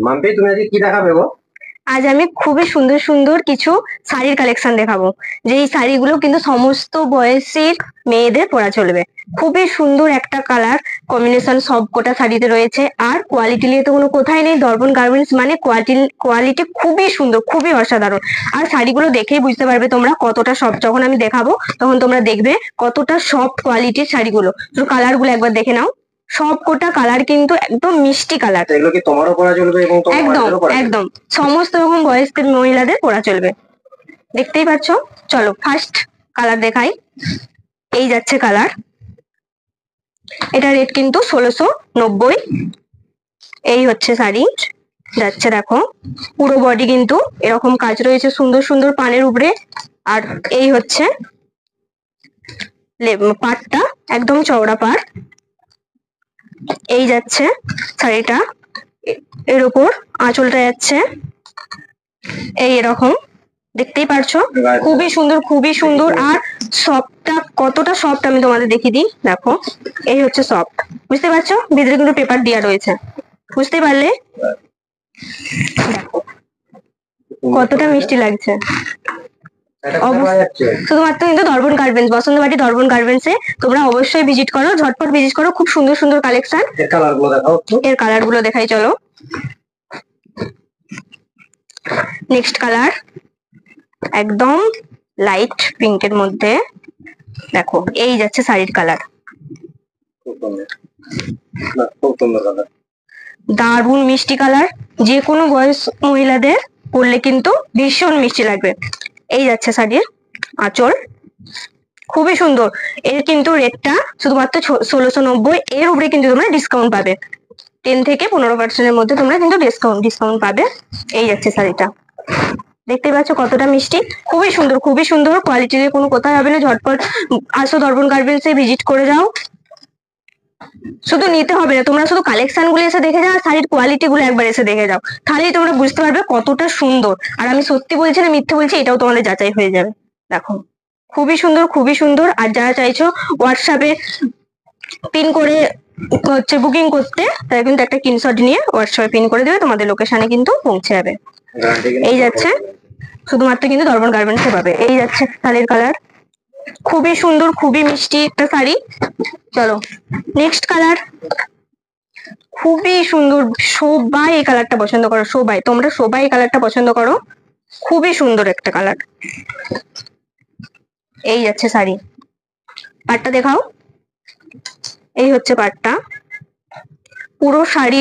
মাম্পি, তুমি আজকে কি দেখাবে গো? আজ আমি খুবই সুন্দর সুন্দর কিছু শাড়ির কালেকশন দেখাবো, যে এই শাড়িগুলো কিন্তু সমস্ত বয়সের মেয়েদের পরা চলবে। খুবই সুন্দর একটা কালার কম্বিনেশন সবকটা শাড়িতে রয়েছে। আর কোয়ালিটি নিয়ে তো কোনো কথাই নেই, দর্পণ গার্মেন্টস মানে কোয়ালিটি খুবই সুন্দর, খুবই অসাধারণ। আর শাড়িগুলো দেখেই বুঝতে পারবে তোমরা কতটা সফট, যখন আমি দেখাবো তখন তোমরা দেখবে কতটা সফট কোয়ালিটির শাড়িগুলো। শুধু কালার গুলো একবার দেখে নাও, সবকটা কালার কিন্তু একদম মিষ্টি কালার। এগুলো কি তোমারও পরা চলবে এবং তোমার একদম মায়েরও পরা চলবে? একদম সমস্ত রকম বয়স্ক মহিলাদের পরা চলবে, দেখতেই পাচ্ছ। চলো ফার্স্ট কালার দেখাই। এই যাচ্ছে কালার, এটা রেট কিন্তু 1690। এই হচ্ছে শাড়ি যাচ্ছে, দেখো পুরো বডি কিন্তু এরকম কাজ রয়েছে সুন্দর সুন্দর পানের উপরে। আর এই হচ্ছে পাটটা, একদম চওড়া পাড়। এই যাচ্ছে শাড়িটা, এর উপর আঁচলটা যাচ্ছে এই এরকম, দেখতেই পারছো খুবই সুন্দর, খুবই সুন্দর। আর সফটটা কতটা সফট আমি তোমাদের দেখিয়ে দিই, দেখো এই হচ্ছে সফট, বুঝতে পারছো? ভিতরে কিন্তু পেপার দেওয়া রয়েছে, বুঝতে পারলে? দেখো কতটা মিষ্টি লাগছে। শুধুমাত্র কিন্তু দর্পণ গার্মেন্টস, বসন্তবাটি দর্পণ গার্মেন্টস এ তোমরা অবশ্যই ভিজিট করো, ঝটপট ভিজিট করো। খুব সুন্দর সুন্দর কালেকশন। এর কালার গুলো দেখাই, চলো। নেক্সট কালার একদম লাইট পিঙ্কের মধ্যে, দেখো এই যাচ্ছে শাড়ির কালার, দারুণ মিষ্টি কালার। যে কোনো বয়স মহিলাদের পরলে কিন্তু ভীষণ মিষ্টি লাগবে। এই যাচ্ছে শাড়ির আঁচল, খুবই সুন্দর। এর কিন্তু রেটটা শুধুমাত্র 1690। এর উপরে কিন্তু তোমরা ডিসকাউন্ট পাবে, 10 থেকে 15% মধ্যে তোমরা কিন্তু ডিসকাউন্ট পাবে। এই যাচ্ছে শাড়িটা, দেখতে পাচ্ছ কতটা মিষ্টি, খুবই সুন্দর, খুবই সুন্দর। কোয়ালিটি নিয়ে কোনো কথাই হবে না, ঝটপট আসো দর্পণ গার্মেন্টস এ ভিজিট করে যাও। শুধু নিতে হবে না, তোমরা শুধু কালেকশন গুলো এসে দেখে যাও, শাড়ির কোয়ালিটি গুলো একবার এসে দেখে যাও, তাহলেই তোমরা বুঝতে পারবে কতটা সুন্দর। আর আমি সত্যি বলছি না মিথ্যে বলছি, এটাও তোমাদের যাচাই হয়ে যাবে। দেখো খুবই সুন্দর, খুবই সুন্দর। আর যারা চাইছো হোয়াটসঅ্যাপে পিন করে হচ্ছে বুকিং করতে, তারা কিন্তু একটা স্ক্রিনশট নিয়ে হোয়াটসঅ্যাপে পিন করে দেবে, তোমাদের লোকেশনে কিন্তু পৌঁছে যাবে। এই যাচ্ছে, শুধুমাত্র কিন্তু দর্পণ গার্মেন্টসে পাবে। এই যাচ্ছে শাড়ির কালার, খুবই সুন্দর, খুবই মিষ্টি একটা শাড়ি। চলো নেক্সট কালার, খুবই সুন্দর। সবাই এই কালারটা পছন্দ করো, সবাই, তোমরা সবাই এই কালারটা পছন্দ করো, খুবই সুন্দর একটা কালার। এই যাচ্ছে শাড়ি, পাটটা দেখাও। এই হচ্ছে পাটটা, পুরো শাড়ি